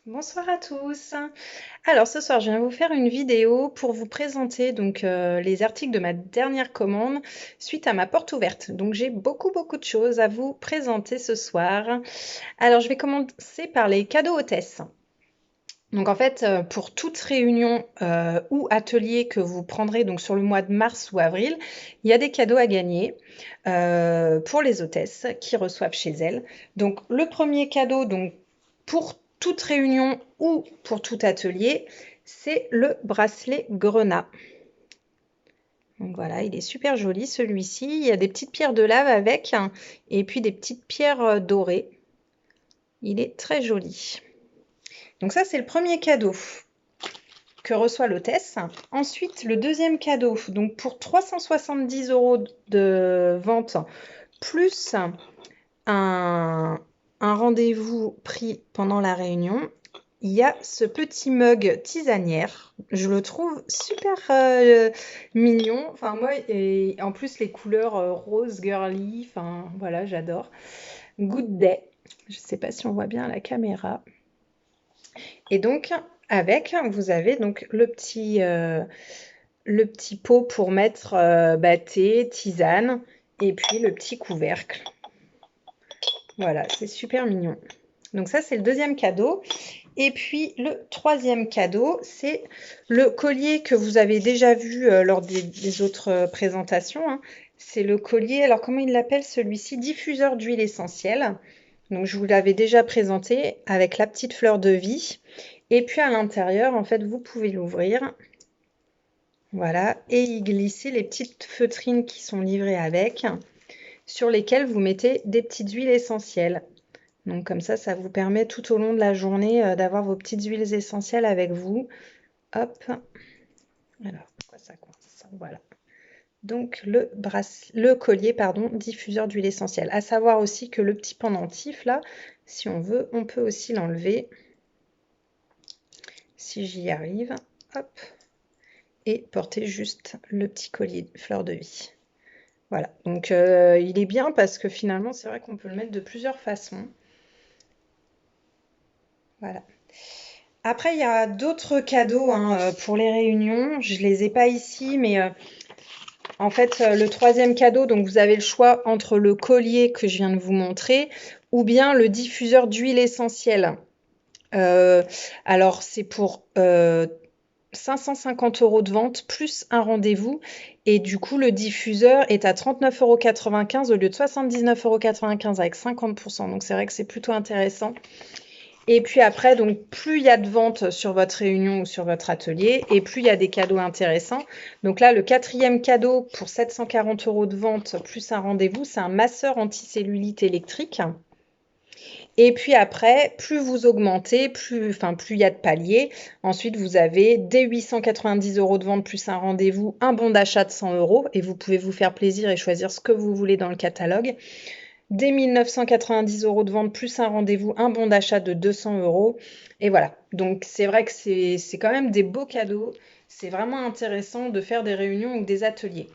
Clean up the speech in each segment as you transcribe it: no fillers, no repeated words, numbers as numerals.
Bonsoir à tous. Alors ce soir, je viens vous faire une vidéo pour vous présenter les articles de ma dernière commande suite à ma porte ouverte. Donc j'ai beaucoup de choses à vous présenter ce soir. Alors je vais commencer par les cadeaux hôtesses. Donc en fait, pour toute réunion ou atelier que vous prendrez donc sur le mois de mars ou avril, il y a des cadeaux à gagner pour les hôtesses qui reçoivent chez elles. Donc le premier cadeau, donc pour toute réunion ou pour tout atelier, c'est le bracelet Grenat. Donc voilà, il est super joli celui-ci. Il y a des petites pierres de lave avec et puis des petites pierres dorées. Il est très joli. Donc ça, c'est le premier cadeau que reçoit l'hôtesse. Ensuite, le deuxième cadeau, donc pour 370 € de vente, plus un rendez-vous pris pendant la réunion, il y a ce petit mug tisanière. Je le trouve super mignon. Enfin, moi, et en plus, les couleurs rose girly, enfin, voilà, j'adore. Good Day. Je ne sais pas si on voit bien à la caméra. Et donc, avec, vous avez donc le petit pot pour mettre thé, tisane, et puis le petit couvercle. Voilà, c'est super mignon. Donc ça, c'est le deuxième cadeau. Et puis, le troisième cadeau, c'est le collier que vous avez déjà vu lors des autres présentations, hein. C'est le collier, alors comment il l'appelle celui-ci? Diffuseur d'huile essentielle. Donc, je vous l'avais déjà présenté avec la petite fleur de vie. Et puis, à l'intérieur, en fait, vous pouvez l'ouvrir. Voilà, et y glisser les petites feutrines qui sont livrées avec, sur lesquelles vous mettez des petites huiles essentielles. Donc comme ça vous permet tout au long de la journée d'avoir vos petites huiles essentielles avec vous. Hop, alors pourquoi ça coince? Voilà. Donc le collier, pardon, diffuseur d'huile essentielle. À savoir aussi que le petit pendentif là, si on veut, on peut aussi l'enlever. Si j'y arrive, hop, et porter juste le petit collier de fleur de vie. Voilà, donc il est bien parce que finalement, c'est vrai qu'on peut le mettre de plusieurs façons. Voilà. Après, il y a d'autres cadeaux hein, pour les réunions. Je ne les ai pas ici, mais en fait, le troisième cadeau, donc vous avez le choix entre le collier que je viens de vous montrer ou bien le diffuseur d'huile essentielle. Alors, c'est pour 550 € de vente plus un rendez-vous. Et du coup, le diffuseur est à 39,95 € au lieu de 79,95 € avec 50%. Donc, c'est vrai que c'est plutôt intéressant. Et puis après, donc plus il y a de ventes sur votre réunion ou sur votre atelier, et plus il y a des cadeaux intéressants. Donc là, le quatrième cadeau pour 740 € de vente plus un rendez-vous, c'est un masseur anticellulite électrique. Et puis après, plus vous augmentez, plus il y a de paliers. Ensuite, vous avez dès 890 € de vente plus un rendez-vous, un bon d'achat de 100 € et vous pouvez vous faire plaisir et choisir ce que vous voulez dans le catalogue. Dès 1990 € de vente plus un rendez-vous, un bon d'achat de 200 €. Et voilà. Donc c'est vrai que c'est quand même des beaux cadeaux. C'est vraiment intéressant de faire des réunions ou des ateliers,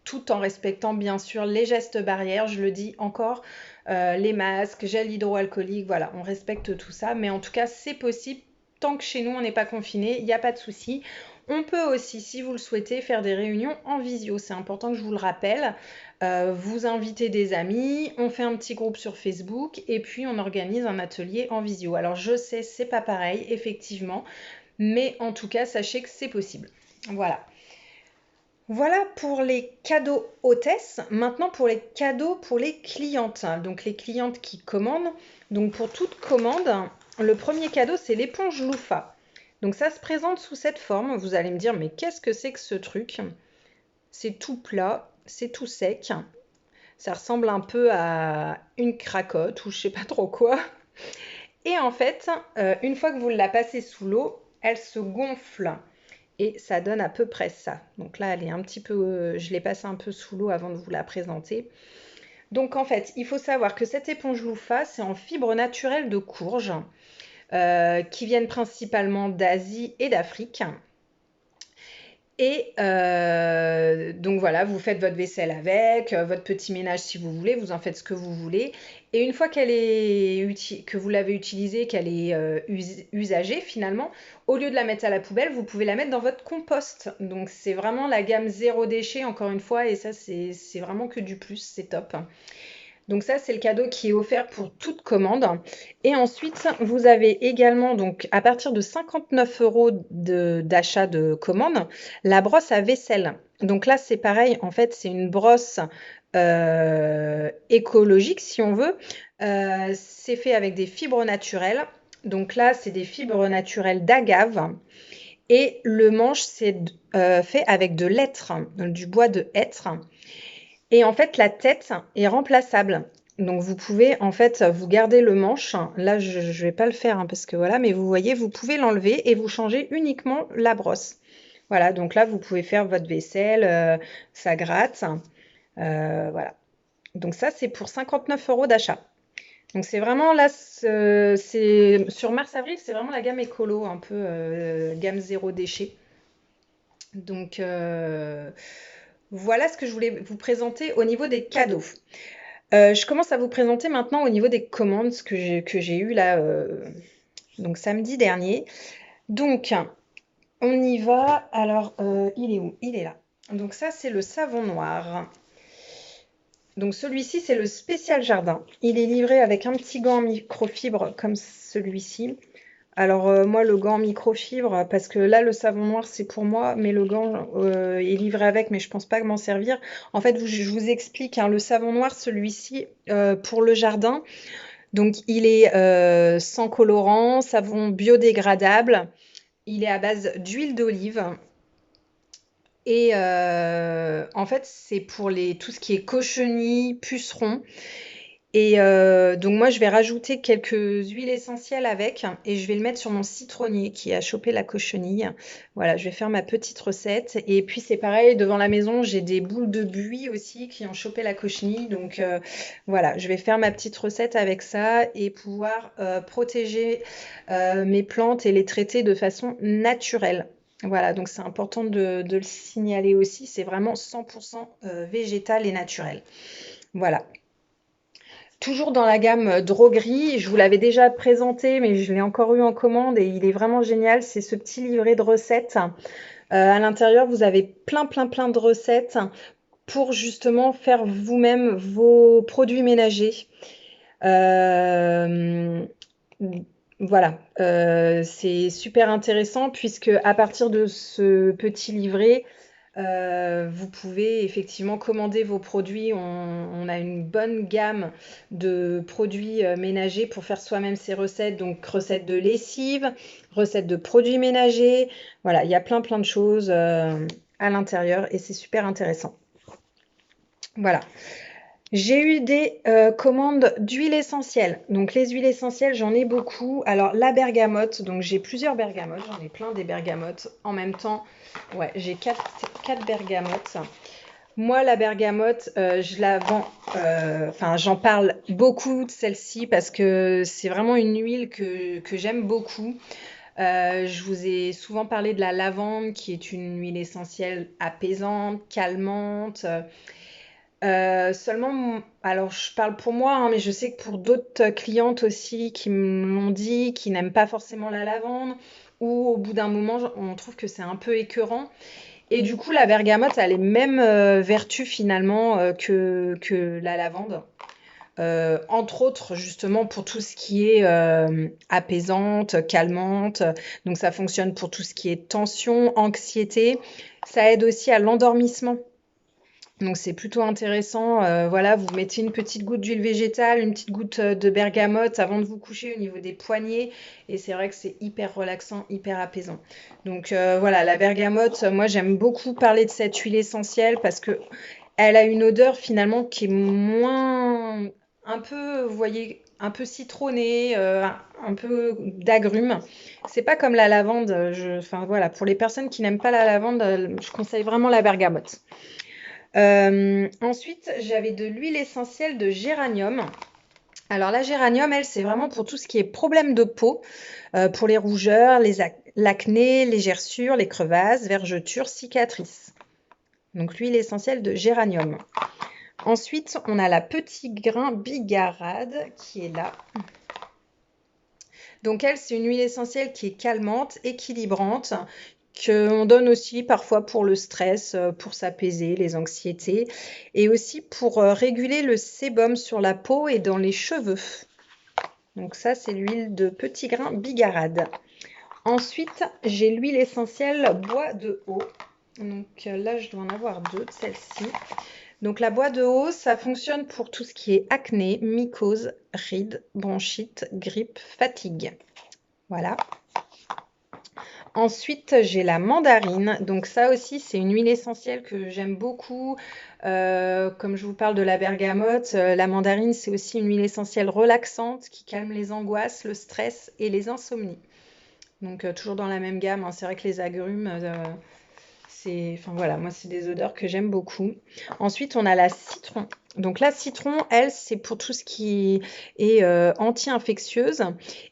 tout en respectant bien sûr les gestes barrières, je le dis encore, les masques, gel hydroalcoolique, voilà, on respecte tout ça. Mais en tout cas, c'est possible. Tant que chez nous, on n'est pas confiné, il n'y a pas de souci. On peut aussi, si vous le souhaitez, faire des réunions en visio. C'est important que je vous le rappelle. Vous invitez des amis, on fait un petit groupe sur Facebook et puis on organise un atelier en visio. Alors je sais, c'est pas pareil, effectivement, mais en tout cas, sachez que c'est possible. Voilà. Voilà pour les cadeaux hôtesses. Maintenant pour les cadeaux pour les clientes. Donc les clientes qui commandent. Donc pour toute commande, le premier cadeau c'est l'éponge Loofah. Donc ça se présente sous cette forme. Vous allez me dire mais qu'est-ce que c'est que ce truc? C'est tout plat, c'est tout sec. Ça ressemble un peu à une cracotte ou je sais pas trop quoi. Et en fait, une fois que vous la passez sous l'eau, elle se gonfle. Et ça donne à peu près ça. Donc là, elle est un petit peu, je l'ai passée un peu sous l'eau avant de vous la présenter. Donc en fait, il faut savoir que cette éponge Loofah, c'est en fibres naturelles de courge, qui viennent principalement d'Asie et d'Afrique. Et donc voilà, vous faites votre vaisselle avec, votre petit ménage si vous voulez, vous en faites ce que vous voulez. Et une fois que vous l'avez utilisée, qu'elle est usagée finalement, au lieu de la mettre à la poubelle, vous pouvez la mettre dans votre compost. Donc c'est vraiment la gamme zéro déchet encore une fois, et ça c'est vraiment que du plus, c'est top. Donc ça, c'est le cadeau qui est offert pour toute commande. Et ensuite, vous avez également, donc à partir de 59 euros d'achat de commande, la brosse à vaisselle. Donc là, c'est pareil, en fait, c'est une brosse écologique, si on veut. C'est fait avec des fibres naturelles. Donc là, c'est des fibres naturelles d'agave. Et le manche, c'est fait avec de l'hêtre, du bois de hêtre. Et en fait, la tête est remplaçable. Donc vous pouvez en fait vous garder le manche. Là, je ne vais pas le faire parce que voilà, mais vous voyez, vous pouvez l'enlever et vous changez uniquement la brosse. Voilà, donc là, vous pouvez faire votre vaisselle, ça gratte. Voilà. Donc ça, c'est pour 59 euros d'achat. Donc c'est vraiment là, c'est sur mars-avril, c'est vraiment la gamme écolo, un peu gamme zéro déchet. Donc voilà ce que je voulais vous présenter au niveau des cadeaux. Je commence à vous présenter maintenant au niveau des commandes que j'ai eues là, donc samedi dernier. Donc, on y va. Alors, il est où? Il est là. Donc ça, c'est le savon noir. Donc celui-ci, c'est le spécial jardin. Il est livré avec un petit gant en microfibre comme celui-ci. Alors moi, le gant en microfibre, parce que là, le savon noir, c'est pour moi, mais le gant est livré avec, mais je pense pas m'en servir. En fait, je vous explique, hein, le savon noir, celui-ci, pour le jardin, donc il est sans colorant, savon biodégradable, il est à base d'huile d'olive. Et en fait, c'est pour tout ce qui est cochenille, pucerons. Et donc moi, je vais rajouter quelques huiles essentielles avec et je vais le mettre sur mon citronnier qui a chopé la cochenille. Voilà, je vais faire ma petite recette. Et puis c'est pareil, devant la maison, j'ai des boules de buis aussi qui ont chopé la cochenille. Donc voilà, je vais faire ma petite recette avec ça et pouvoir protéger mes plantes et les traiter de façon naturelle. Voilà, donc c'est important de le signaler aussi, c'est vraiment 100% végétal et naturel. Voilà. Toujours dans la gamme droguerie, je vous l'avais déjà présenté, mais je l'ai encore eu en commande et il est vraiment génial. C'est ce petit livret de recettes. À l'intérieur, vous avez plein de recettes pour justement faire vous-même vos produits ménagers. Euh, voilà, c'est super intéressant puisque à partir de ce petit livret, vous pouvez effectivement commander vos produits. On a une bonne gamme de produits ménagers pour faire soi-même ses recettes. Donc recettes de lessive, recettes de produits ménagers. Voilà, il y a plein de choses à l'intérieur et c'est super intéressant. Voilà. J'ai eu des commandes d'huile essentielle. Donc les huiles essentielles, j'en ai beaucoup. Alors la bergamote, donc j'ai plusieurs bergamotes, j'en ai plein des bergamotes en même temps. Ouais, j'ai quatre bergamotes. Moi, la bergamote, je la vends, enfin j'en parle beaucoup de celle-ci parce que c'est vraiment une huile que j'aime beaucoup. Je vous ai souvent parlé de la lavande qui est une huile essentielle apaisante, calmante. Seulement, alors je parle pour moi, hein, mais je sais que pour d'autres clientes aussi qui me l'ont dit, qui n'aiment pas forcément la lavande, ou au bout d'un moment, on trouve que c'est un peu écœurant. Et du coup, la bergamote a les mêmes vertus finalement que la lavande. Entre autres, justement, pour tout ce qui est apaisante, calmante. Donc, ça fonctionne pour tout ce qui est tension, anxiété. Ça aide aussi à l'endormissement. Donc c'est plutôt intéressant. Voilà, vous mettez une petite goutte d'huile végétale, une petite goutte de bergamote avant de vous coucher au niveau des poignets. Et c'est vrai que c'est hyper relaxant, hyper apaisant. Donc voilà, la bergamote, moi j'aime beaucoup parler de cette huile essentielle parce que elle a une odeur finalement qui est moins, un peu, vous voyez, un peu citronnée, un peu d'agrumes. C'est pas comme la lavande. Enfin voilà, pour les personnes qui n'aiment pas la lavande, je conseille vraiment la bergamote. Ensuite, j'avais de l'huile essentielle de géranium. Alors la géranium, elle, c'est vraiment pour tout ce qui est problème de peau, pour les rougeurs, l'acné, les gerçures, les crevasses, vergetures, cicatrices. Donc l'huile essentielle de géranium. Ensuite, on a la petit grain bigarade qui est là. Donc elle, c'est une huile essentielle qui est calmante, équilibrante, qu'on donne aussi parfois pour le stress, pour s'apaiser, les anxiétés, et aussi pour réguler le sébum sur la peau et dans les cheveux. Donc ça, c'est l'huile de petit grain bigarade. Ensuite, j'ai l'huile essentielle bois de haut. Donc là, je dois en avoir deux de celle-ci. Donc la bois de haut, ça fonctionne pour tout ce qui est acné, mycose, rides, bronchite, grippe, fatigue. Voilà. Ensuite, j'ai la mandarine. Donc ça aussi, c'est une huile essentielle que j'aime beaucoup. Comme je vous parle de la bergamote, la mandarine, c'est aussi une huile essentielle relaxante qui calme les angoisses, le stress et les insomnies. Donc toujours dans la même gamme, hein. C'est vrai que les agrumes, enfin voilà, moi c'est des odeurs que j'aime beaucoup. Ensuite, on a la citron. Donc la citron, elle, c'est pour tout ce qui est anti-infectieuse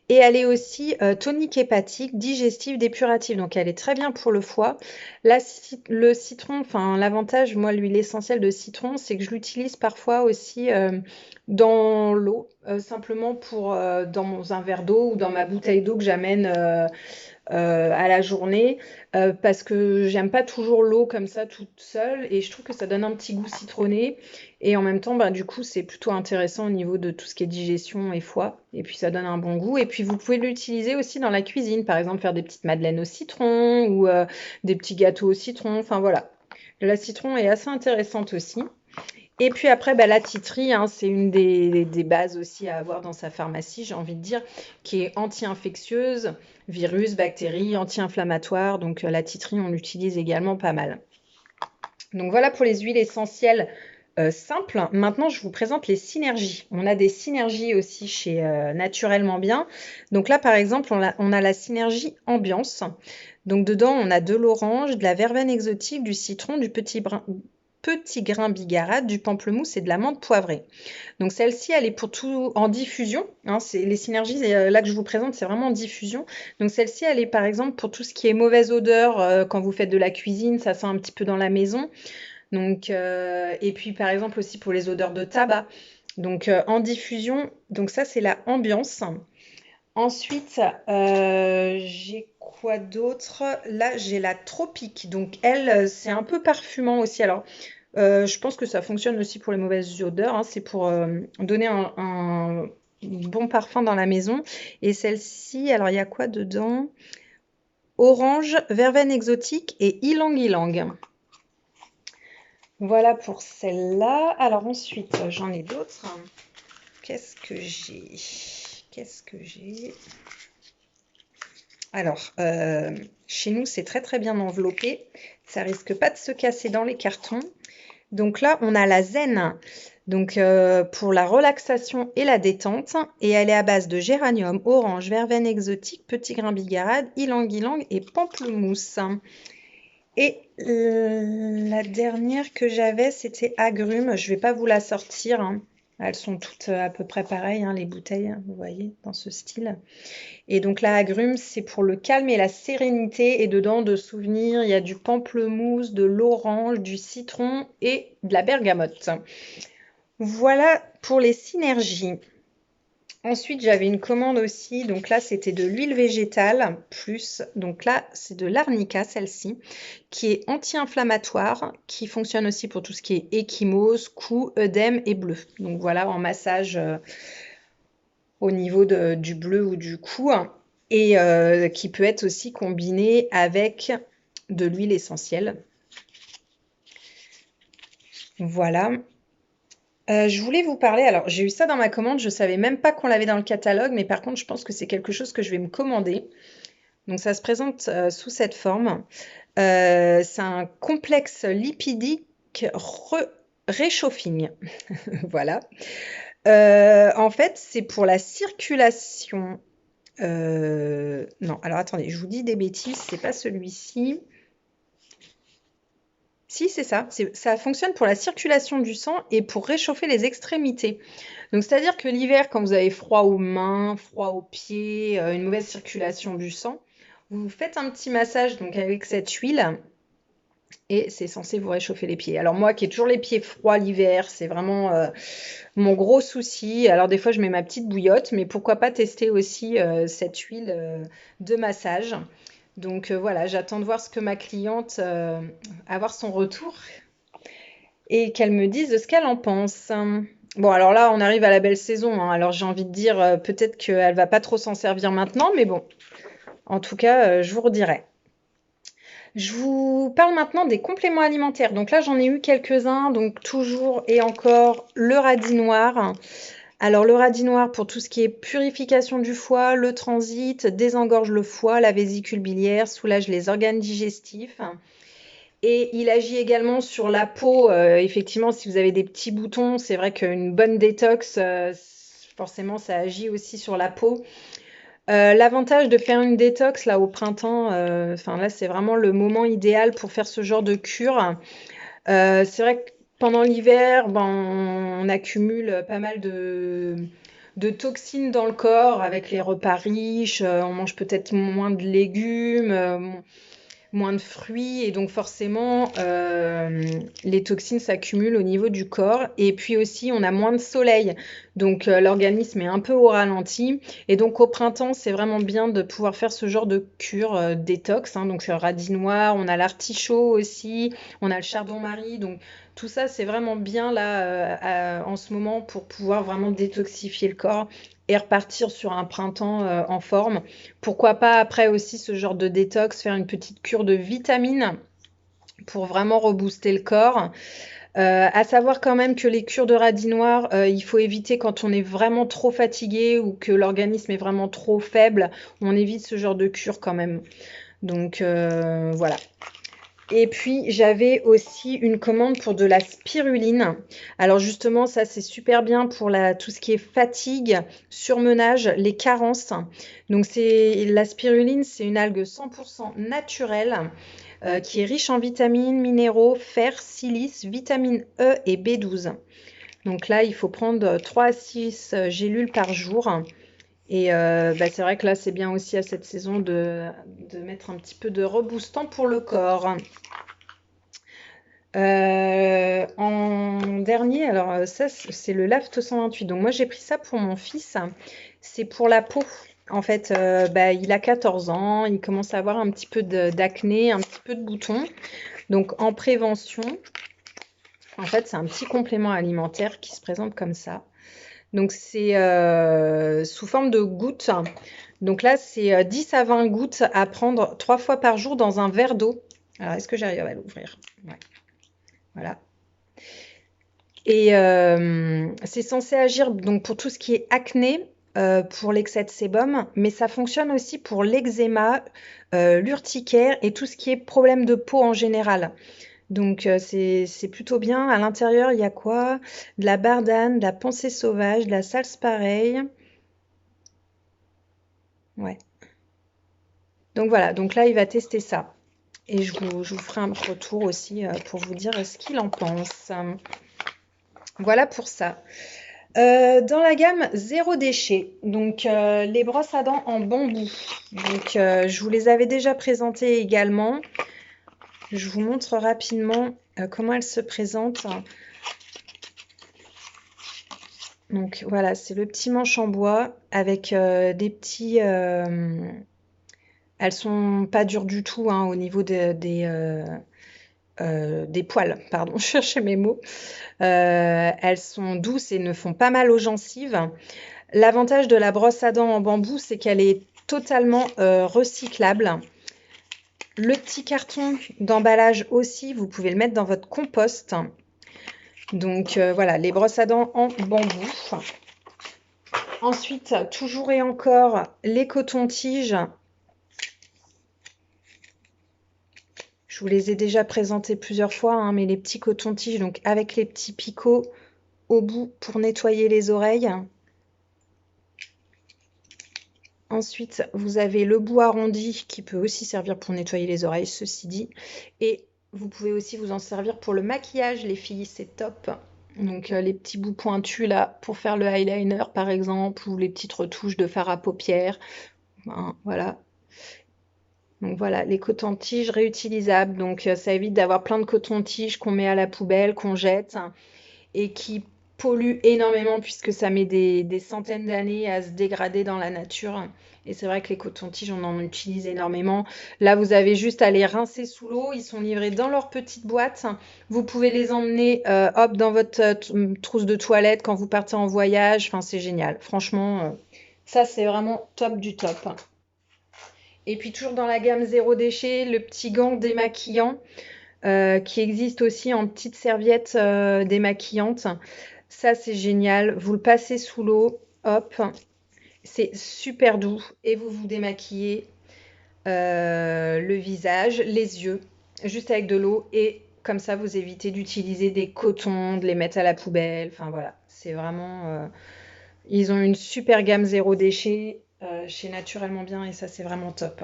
et elle est aussi tonique hépatique, digestive, dépurative. Donc elle est très bien pour le foie. Le citron, enfin l'avantage, moi l'huile essentielle de citron, c'est que je l'utilise parfois aussi dans l'eau, simplement pour dans un verre d'eau ou dans ma bouteille d'eau que j'amène à la journée parce que j'aime pas toujours l'eau comme ça toute seule et je trouve que ça donne un petit goût citronné et en même temps du coup c'est plutôt intéressant au niveau de tout ce qui est digestion et foie et puis ça donne un bon goût et puis vous pouvez l'utiliser aussi dans la cuisine, par exemple faire des petites madeleines au citron ou des petits gâteaux au citron, enfin voilà. La citron est assez intéressante aussi. Et puis après, la titri, hein, c'est une des bases aussi à avoir dans sa pharmacie, j'ai envie de dire, qui est anti-infectieuse, virus, bactéries, anti-inflammatoire. Donc la titri, on l'utilise également pas mal. Donc voilà pour les huiles essentielles simples. Maintenant, je vous présente les synergies. On a des synergies aussi chez Naturellement Bien. Donc là, par exemple, on a la synergie ambiance. Donc dedans, on a de l'orange, de la verveine exotique, du citron, du petit grain bigarade, du pamplemousse et de l'amande poivrée. Donc celle-ci, elle est pour tout en diffusion. Hein, c'est les synergies là que je vous présente, c'est vraiment en diffusion. Donc celle-ci, elle est par exemple pour tout ce qui est mauvaise odeur quand vous faites de la cuisine, ça sent un petit peu dans la maison. Donc et puis par exemple aussi pour les odeurs de tabac. Donc en diffusion. Donc ça, c'est la ambiance. Ensuite, j'ai quoi d'autre? Là, j'ai la tropique. Donc elle, c'est un peu parfumant aussi. Alors je pense que ça fonctionne aussi pour les mauvaises odeurs, hein. C'est pour donner un bon parfum dans la maison. Et celle-ci, alors il y a quoi dedans? Orange, verveine exotique et ylang-ylang. Voilà pour celle-là. Alors ensuite, j'en ai d'autres. Qu'est-ce que j'ai? Alors, chez nous, c'est très très bien enveloppé. Ça risque pas de se casser dans les cartons. Donc là, on a la zen, donc pour la relaxation et la détente. Et elle est à base de géranium, orange, verveine exotique, petit grain bigarade, ylang-ylang et pamplemousse. Et la dernière que j'avais, c'était agrumes. Je ne vais pas vous la sortir, hein. Elles sont toutes à peu près pareilles, hein, les bouteilles, hein, vous voyez, dans ce style. Et donc la agrumes, c'est pour le calme et la sérénité. Et dedans, de souvenirs, il y a du pamplemousse, de l'orange, du citron et de la bergamote. Voilà pour les synergies. Ensuite, j'avais une commande aussi. Donc là, c'était de l'huile végétale plus. Donc là, c'est de l'arnica, celle-ci, qui est anti-inflammatoire, qui fonctionne aussi pour tout ce qui est ecchymose, cou, œdème et bleu. Donc voilà, en massage au niveau du bleu ou du cou. Et qui peut être aussi combiné avec de l'huile essentielle. Voilà. Je voulais vous parler, alors j'ai eu ça dans ma commande, je ne savais même pas qu'on l'avait dans le catalogue, mais par contre je pense que c'est quelque chose que je vais me commander. Donc ça se présente sous cette forme. C'est un complexe lipidique réchauffing. Voilà. En fait, c'est pour la circulation. Non, alors attendez, je vous dis des bêtises, c'est pas celui-ci. Si, c'est ça. Ça fonctionne pour la circulation du sang et pour réchauffer les extrémités. Donc, c'est-à-dire que l'hiver, quand vous avez froid aux mains, froid aux pieds, une mauvaise circulation du sang, Vous faites un petit massage donc avec cette huile et c'est censé vous réchauffer les pieds. Alors moi qui ai toujours les pieds froids l'hiver, c'est vraiment mon gros souci. Alors des fois je mets ma petite bouillotte, mais pourquoi pas tester aussi cette huile de massage. Donc voilà, j'attends de voir ce que ma cliente, avoir son retour et qu'elle me dise de ce qu'elle en pense. Bon, alors là, on arrive à la belle saison, hein. Alors j'ai envie de dire, peut-être qu'elle va pas trop s'en servir maintenant, mais bon, en tout cas, je vous redirai. Je vous parle maintenant des compléments alimentaires. Donc là, j'en ai eu quelques-uns, donc toujours et encore le radis noir. Alors le radis noir pour tout ce qui est purification du foie, le transit, désengorge le foie, la vésicule biliaire, soulage les organes digestifs. Et il agit également sur la peau. Effectivement, si vous avez des petits boutons, c'est vrai qu'une bonne détox, forcément, ça agit aussi sur la peau. L'avantage de faire une détox là au printemps, enfin là, c'est vraiment le moment idéal pour faire ce genre de cure. C'est vrai que pendant l'hiver, ben, on accumule pas mal de toxines dans le corps avec les repas riches. On mange peut-être moins de légumes. Moins de fruits et donc forcément les toxines s'accumulent au niveau du corps et puis aussi on a moins de soleil donc l'organisme est un peu au ralenti et donc au printemps c'est vraiment bien de pouvoir faire ce genre de cure détox hein. Donc c'est le radis noir, on a l'artichaut aussi, on a le chardon-marie, donc tout ça c'est vraiment bien là en ce moment pour pouvoir vraiment détoxifier le corps et repartir sur un printemps en forme. Pourquoi pas après aussi ce genre de détox, faire une petite cure de vitamines pour vraiment rebooster le corps. À savoir quand même que les cures de radis noir, il faut éviter quand on est vraiment trop fatigué ou que l'organisme est vraiment trop faible. On évite ce genre de cure quand même. Donc voilà. Et puis j'avais aussi une commande pour de la spiruline. Alors justement, ça c'est super bien pour tout ce qui est fatigue, surmenage, les carences. Donc c'est la spiruline, c'est une algue 100% naturelle qui est riche en vitamines, minéraux, fer, silice, vitamine E et B12. Donc là, il faut prendre 3 à 6 gélules par jour. Et bah, c'est vrai que là, c'est bien aussi à cette saison de mettre un petit peu de reboostant pour le corps. En dernier, alors ça, c'est le Lafto 128. Donc moi, j'ai pris ça pour mon fils. C'est pour la peau. En fait, bah, il a 14 ans, il commence à avoir un petit peu d'acné, un petit peu de boutons. Donc en prévention, en fait, c'est un petit complément alimentaire qui se présente comme ça. Donc c'est sous forme de gouttes. Donc là, c'est 10 à 20 gouttes à prendre 3 fois par jour dans un verre d'eau. Alors, est-ce que j'arrive à l'ouvrir? Ouais, voilà. Et c'est censé agir donc pour tout ce qui est acné, pour l'excès de sébum, mais ça fonctionne aussi pour l'eczéma, l'urticaire et tout ce qui est problème de peau en général. Donc c'est plutôt bien. À l'intérieur, il y a quoi? De la bardane, de la pensée sauvage, de la sarsaparille. Ouais. Donc voilà, donc là, il va tester ça. Et je vous ferai un retour aussi pour vous dire ce qu'il en pense. Voilà pour ça. Dans la gamme zéro déchet, donc les brosses à dents en bambou. Donc je vous les avais déjà présentées également. Je vous montre rapidement comment elles se présentent. Donc voilà, c'est le petit manche en bois avec des petits. Elles sont pas dures du tout hein, au niveau des poils. Pardon, je cherchais mes mots. Elles sont douces et ne font pas mal aux gencives. L'avantage de la brosse à dents en bambou, c'est qu'elle est totalement recyclable. Le petit carton d'emballage aussi, vous pouvez le mettre dans votre compost. Donc voilà, les brosses à dents en bambou. Ensuite, toujours et encore, les cotons-tiges. Je vous les ai déjà présentés plusieurs fois, hein, mais les petits cotons-tiges, donc avec les petits picots au bout pour nettoyer les oreilles. Ensuite, vous avez le bout arrondi qui peut aussi servir pour nettoyer les oreilles, ceci dit. Et vous pouvez aussi vous en servir pour le maquillage, les filles, c'est top. Donc les petits bouts pointus là pour faire le eyeliner par exemple, ou les petites retouches de fard à paupières. Hein, voilà. Donc voilà, les cotons-tiges réutilisables. Donc ça évite d'avoir plein de cotons-tiges qu'on met à la poubelle, qu'on jette et qui polluent énormément puisque ça met des centaines d'années à se dégrader dans la nature. Et c'est vrai que les cotons-tiges, on en utilise énormément. Là, vous avez juste à les rincer sous l'eau. Ils sont livrés dans leur petite boîte. Vous pouvez les emmener hop, dans votre trousse de toilette quand vous partez en voyage. Enfin, c'est génial. Franchement, ça, c'est vraiment top du top. Et puis toujours dans la gamme zéro déchet, le petit gant démaquillant qui existe aussi en petite serviette démaquillante. Ça, c'est génial. Vous le passez sous l'eau, hop, c'est super doux et vous vous démaquillez le visage, les yeux, juste avec de l'eau et comme ça, vous évitez d'utiliser des cotons, de les mettre à la poubelle. Enfin voilà, c'est vraiment. Ils ont une super gamme zéro déchet chez Naturellement Bien et ça, c'est vraiment top.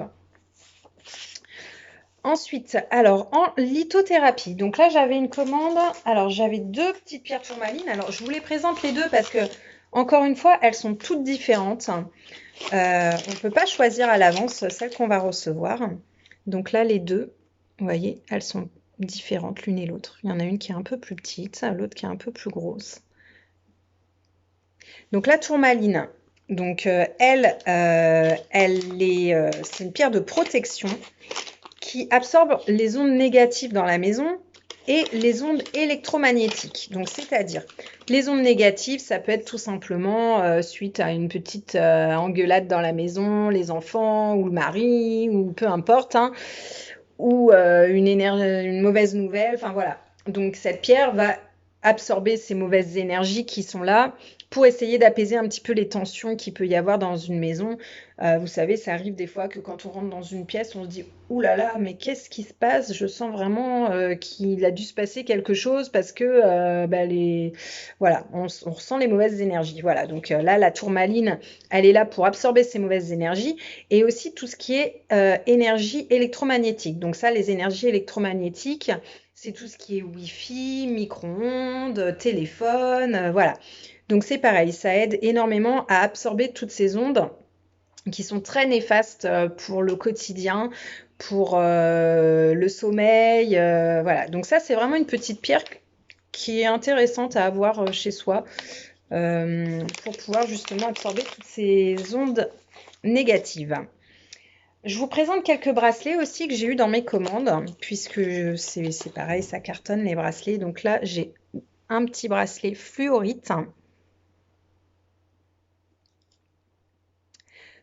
Ensuite, alors en lithothérapie, donc là j'avais une commande, alors j'avais deux petites pierres tourmalines, alors je vous les présente les deux parce que, encore une fois, elles sont toutes différentes. On ne peut pas choisir à l'avance celle qu'on va recevoir. Donc là les deux, vous voyez, elles sont différentes l'une et l'autre. Il y en a une qui est un peu plus petite, l'autre qui est un peu plus grosse. Donc la tourmaline, donc c'est une pierre de protection qui absorbe les ondes négatives dans la maison et les ondes électromagnétiques. Donc, c'est-à-dire, les ondes négatives, ça peut être tout simplement suite à une petite engueulade dans la maison, les enfants ou le mari, ou peu importe, hein, ou une mauvaise nouvelle, enfin voilà. Donc, cette pierre va absorber ces mauvaises énergies qui sont là pour essayer d'apaiser un petit peu les tensions qu'il peut y avoir dans une maison. Vous savez, ça arrive des fois que quand on rentre dans une pièce, on se dit « Ouh là là, mais qu'est-ce qui se passe? Je sens vraiment qu'il a dû se passer quelque chose parce que voilà, on ressent les mauvaises énergies. » Voilà, donc là, la tourmaline, elle est là pour absorber ces mauvaises énergies et aussi tout ce qui est énergie électromagnétique. Donc ça, les énergies électromagnétiques, c'est tout ce qui est Wi-Fi, micro-ondes, téléphone, voilà. Donc c'est pareil, ça aide énormément à absorber toutes ces ondes qui sont très néfastes pour le quotidien, pour le sommeil, voilà. Donc ça, c'est vraiment une petite pierre qui est intéressante à avoir chez soi pour pouvoir justement absorber toutes ces ondes négatives. Je vous présente quelques bracelets aussi que j'ai eu dans mes commandes, puisque c'est pareil, ça cartonne les bracelets. Donc là, j'ai un petit bracelet fluorite.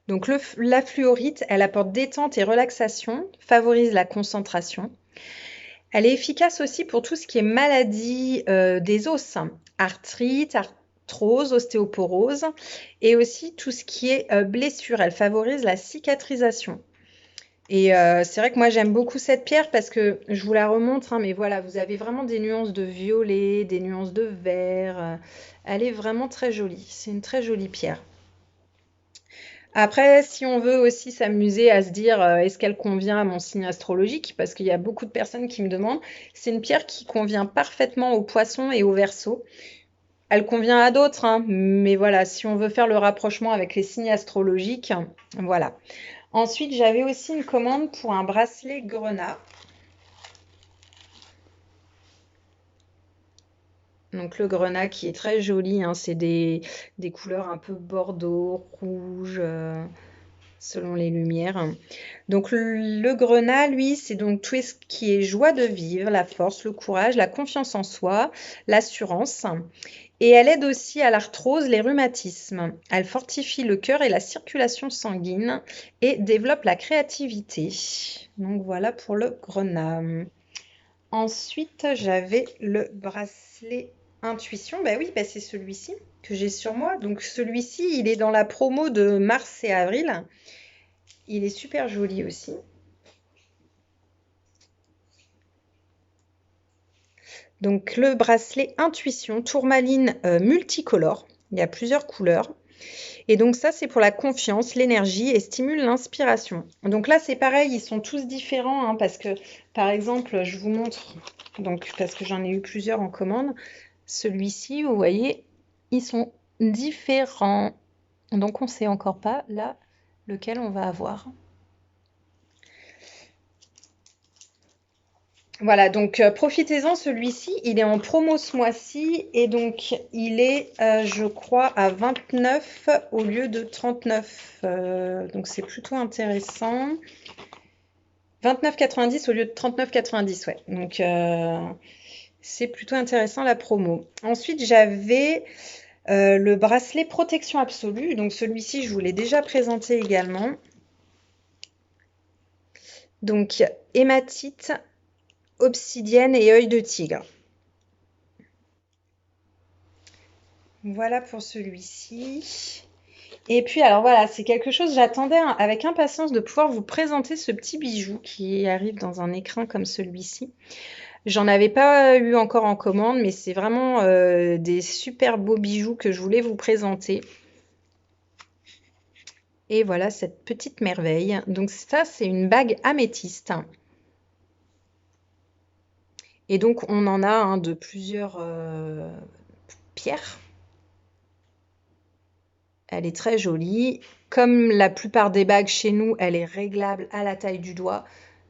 Donc la fluorite, elle apporte détente et relaxation, favorise la concentration. Elle est efficace aussi pour tout ce qui est maladie des os, arthrite, arthrose, ostéoporose, et aussi tout ce qui est blessure. Elle favorise la cicatrisation. Et c'est vrai que moi j'aime beaucoup cette pierre parce que je vous la remontre, hein, mais voilà, vous avez vraiment des nuances de violet, des nuances de vert. Elle est vraiment très jolie. C'est une très jolie pierre. Après, si on veut aussi s'amuser à se dire est-ce qu'elle convient à mon signe astrologique, parce qu'il y a beaucoup de personnes qui me demandent, c'est une pierre qui convient parfaitement aux poissons et aux verseaux. Elle convient à d'autres, hein, mais voilà, si on veut faire le rapprochement avec les signes astrologiques, voilà. Ensuite, j'avais aussi une commande pour un bracelet grenat. Donc le grenat qui est très joli, hein, c'est des couleurs un peu bordeaux, rouge, selon les lumières. Donc le grenat, lui, c'est donc tout ce qui est joie de vivre, la force, le courage, la confiance en soi, l'assurance. Et elle aide aussi à l'arthrose, les rhumatismes. Elle fortifie le cœur et la circulation sanguine et développe la créativité. Donc voilà pour le grenat. Ensuite, j'avais le bracelet Intuition. Bah oui, bah c'est celui-ci que j'ai sur moi. Donc celui-ci, il est dans la promo de mars et avril. Il est super joli aussi. Donc le bracelet Intuition, tourmaline multicolore. Il y a plusieurs couleurs. Et donc ça, c'est pour la confiance, l'énergie et stimule l'inspiration. Donc là, c'est pareil, ils sont tous différents hein, parce que, par exemple, je vous montre, donc parce que j'en ai eu plusieurs en commande, celui-ci, vous voyez, ils sont différents. Donc on ne sait encore pas là lequel on va avoir. Voilà, donc profitez-en, celui-ci, il est en promo ce mois-ci et donc il est, je crois, à 29 au lieu de 39. Donc c'est plutôt intéressant. 29,90 au lieu de 39,90, ouais. Donc c'est plutôt intéressant la promo. Ensuite, j'avais le bracelet protection absolue. Donc celui-ci, je vous l'ai déjà présenté également. Donc hématite, obsidienne et œil de tigre. Voilà pour celui-ci. Et puis alors voilà, c'est quelque chose, j'attendais avec impatience de pouvoir vous présenter ce petit bijou qui arrive dans un écrin comme celui-ci. J'en avais pas eu encore en commande, mais c'est vraiment des super beaux bijoux que je voulais vous présenter. Et voilà cette petite merveille. Donc ça, c'est une bague améthyste. Et donc on en a de plusieurs pierres. Elle est très jolie. Comme la plupart des bagues chez nous, elle est réglable à la taille du doigt.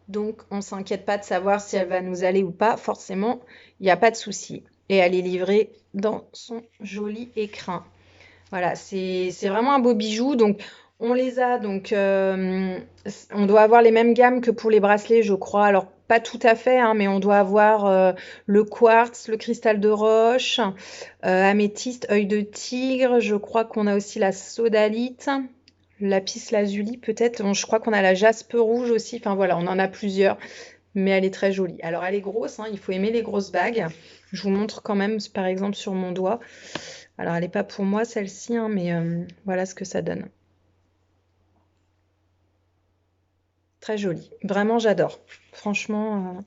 Donc, on ne s'inquiète pas de savoir si elle va nous aller ou pas. Forcément, il n'y a pas de souci. Et elle est livrée dans son joli écrin. Voilà, c'est vraiment un beau bijou. Donc, on les a. Donc, on doit avoir les mêmes gammes que pour les bracelets, je crois. Alors, pas tout à fait, hein, mais on doit avoir le quartz, le cristal de roche, améthyste, œil de tigre. Je crois qu'on a aussi la sodalite, lapis lazuli peut-être. Bon, je crois qu'on a la jaspe rouge aussi. Enfin voilà, on en a plusieurs, mais elle est très jolie. Alors, elle est grosse, hein, il faut aimer les grosses bagues. Je vous montre quand même, par exemple, sur mon doigt. Alors, elle n'est pas pour moi, celle-ci, hein, mais voilà ce que ça donne. Très jolie. Vraiment, j'adore. Franchement,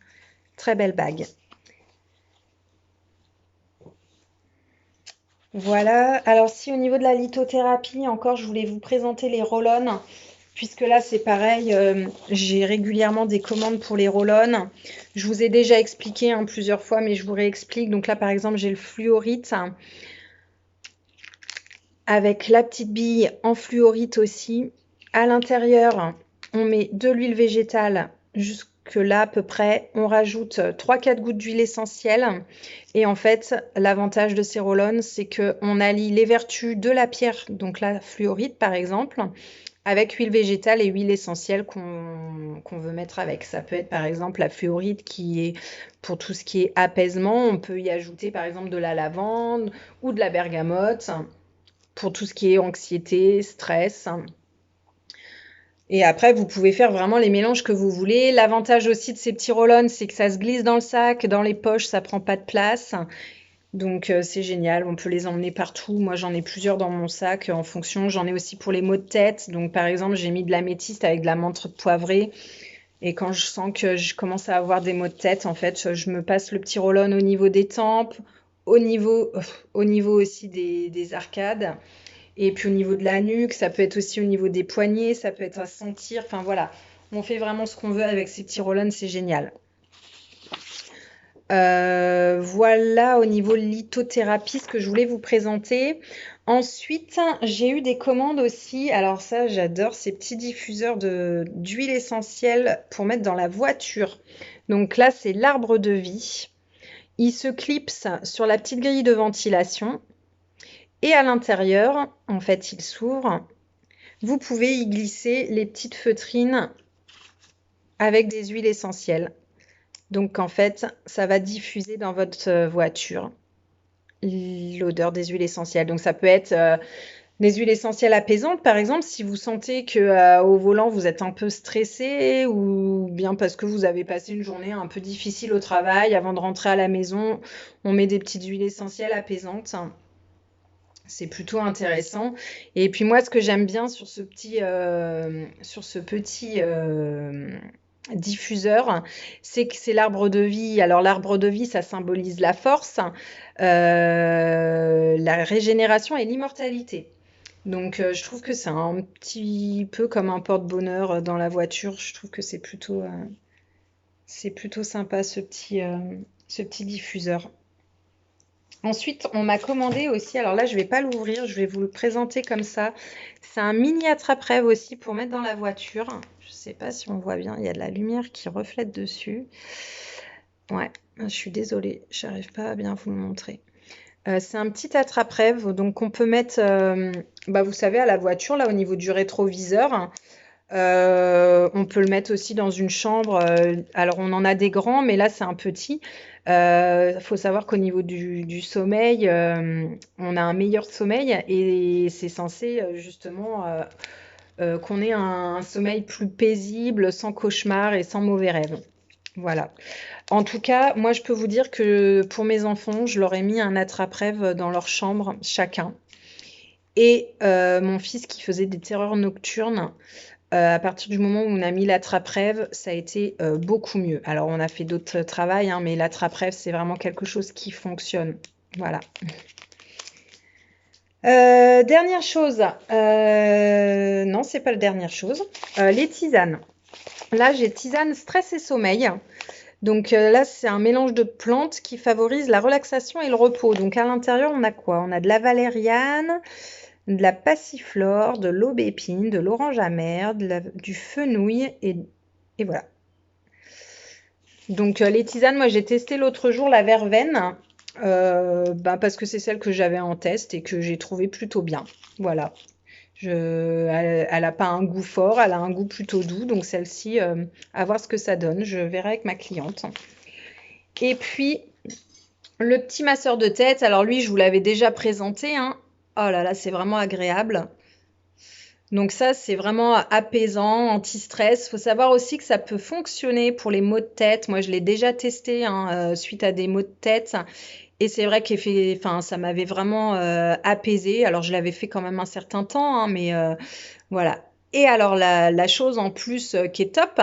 très belle bague. Voilà. Alors, si au niveau de la lithothérapie, encore, je voulais vous présenter les roll-on, puisque là, c'est pareil, j'ai régulièrement des commandes pour les roll-on. Je vous ai déjà expliqué plusieurs fois, mais je vous réexplique. Donc là, par exemple, j'ai le fluorite avec la petite bille en fluorite aussi. À l'intérieur, on met de l'huile végétale jusque là à peu près. On rajoute 3-4 gouttes d'huile essentielle. Et en fait, l'avantage de ces roll-on, c'est qu'on allie les vertus de la pierre, donc la fluorite par exemple, avec huile végétale et huile essentielle qu'on veut mettre avec. Ça peut être par exemple la fluorite qui est pour tout ce qui est apaisement. On peut y ajouter par exemple de la lavande ou de la bergamote pour tout ce qui est anxiété, stress. Et après, vous pouvez faire vraiment les mélanges que vous voulez. L'avantage aussi de ces petits roll-on, c'est que ça se glisse dans le sac, dans les poches, ça prend pas de place. Donc c'est génial, on peut les emmener partout. Moi, j'en ai plusieurs dans mon sac en fonction. J'en ai aussi pour les maux de tête. Donc par exemple, j'ai mis de l'améthyste avec de la menthe poivrée. Et quand je sens que je commence à avoir des maux de tête, en fait, je me passe le petit roll-on au niveau des tempes, au niveau aussi des arcades. Et puis au niveau de la nuque, ça peut être aussi au niveau des poignets, ça peut être à sentir. Enfin voilà, on fait vraiment ce qu'on veut avec ces petits roll-on, c'est génial. Voilà au niveau lithothérapie ce que je voulais vous présenter. Ensuite, j'ai eu des commandes aussi. Alors ça, j'adore ces petits diffuseurs d'huile essentielle pour mettre dans la voiture. Donc là, c'est l'arbre de vie. Il se clipse sur la petite grille de ventilation. Et à l'intérieur, en fait, il s'ouvre. Vous pouvez y glisser les petites feutrines avec des huiles essentielles. Donc en fait, ça va diffuser dans votre voiture l'odeur des huiles essentielles. Donc ça peut être des huiles essentielles apaisantes, par exemple, si vous sentez que au volant vous êtes un peu stressé ou bien parce que vous avez passé une journée un peu difficile au travail, avant de rentrer à la maison, on met des petites huiles essentielles apaisantes. C'est plutôt intéressant. Et puis moi, ce que j'aime bien sur ce petit diffuseur, c'est que c'est l'arbre de vie. Alors l'arbre de vie, ça symbolise la force, la régénération et l'immortalité. Donc je trouve que c'est un petit peu comme un porte-bonheur dans la voiture. Je trouve que c'est plutôt sympa ce petit diffuseur. Ensuite, on m'a commandé aussi, alors là, je ne vais pas l'ouvrir, je vais vous le présenter comme ça. C'est un mini attrape-rêve aussi pour mettre dans la voiture. Je ne sais pas si on voit bien, il y a de la lumière qui reflète dessus. Ouais, je suis désolée, j'arrive pas à bien vous le montrer. C'est un petit attrape-rêve, donc on peut mettre, bah, vous savez, à la voiture, là, au niveau du rétroviseur. On peut le mettre aussi dans une chambre. Alors, on en a des grands, mais là, c'est un petit. Il faut savoir qu'au niveau du sommeil, on a un meilleur sommeil et c'est censé justement qu'on ait un sommeil plus paisible, sans cauchemar et sans mauvais rêves. Voilà. En tout cas, moi, je peux vous dire que pour mes enfants, je leur ai mis un attrape-rêve dans leur chambre, chacun. Et mon fils qui faisait des terreurs nocturnes, à partir du moment où on a mis l'attrape-rêve, ça a été beaucoup mieux. Alors, on a fait d'autres travails, hein, mais l'attrape-rêve, c'est vraiment quelque chose qui fonctionne. Voilà. Dernière chose. Non, c'est pas la dernière chose. Les tisanes. Là, j'ai tisane stress et sommeil. Donc là, c'est un mélange de plantes qui favorise la relaxation et le repos. Donc à l'intérieur, on a quoi? On a de la valériane, de la passiflore, de l'aubépine, de l'orange amer, du fenouil et voilà. Donc les tisanes, moi j'ai testé l'autre jour la verveine, parce que c'est celle que j'avais en test et que j'ai trouvé plutôt bien. Voilà. Elle a pas un goût fort, elle a un goût plutôt doux. Donc celle-ci, à voir ce que ça donne. Je verrai avec ma cliente. Et puis, le petit masseur de tête, alors lui, je vous l'avais déjà présenté, hein. Oh là là, c'est vraiment agréable. Donc ça, c'est vraiment apaisant, anti-stress. Il faut savoir aussi que ça peut fonctionner pour les maux de tête. Moi, je l'ai déjà testé hein, suite à des maux de tête. Et c'est vrai que ça m'avait vraiment apaisé. Alors, je l'avais fait quand même un certain temps, hein, mais voilà. Et alors, la chose en plus qui est top,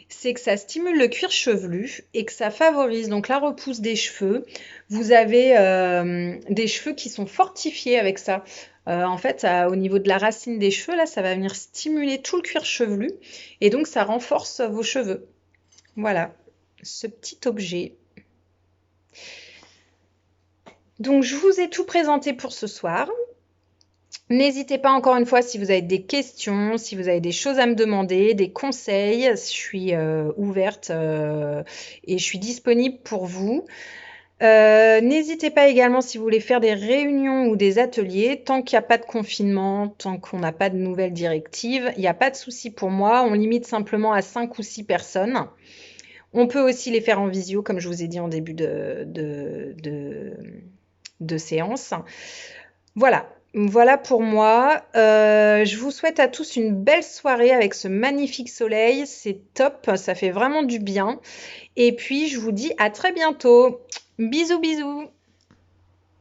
c'est que ça stimule le cuir chevelu et que ça favorise donc la repousse des cheveux. Vous avez des cheveux qui sont fortifiés avec ça. En fait, au niveau de la racine des cheveux, là, ça va venir stimuler tout le cuir chevelu et donc ça renforce vos cheveux. Voilà, ce petit objet. Donc, je vous ai tout présenté pour ce soir. N'hésitez pas encore une fois si vous avez des questions, si vous avez des choses à me demander, des conseils, je suis ouverte et je suis disponible pour vous. N'hésitez pas également si vous voulez faire des réunions ou des ateliers, tant qu'il n'y a pas de confinement, tant qu'on n'a pas de nouvelles directives, il n'y a pas de souci pour moi, on limite simplement à 5 ou 6 personnes. On peut aussi les faire en visio, comme je vous ai dit en début de séance. Voilà pour moi. Je vous souhaite à tous une belle soirée avec ce magnifique soleil. C'est top, ça fait vraiment du bien. Et puis, je vous dis à très bientôt. Bisous, bisous.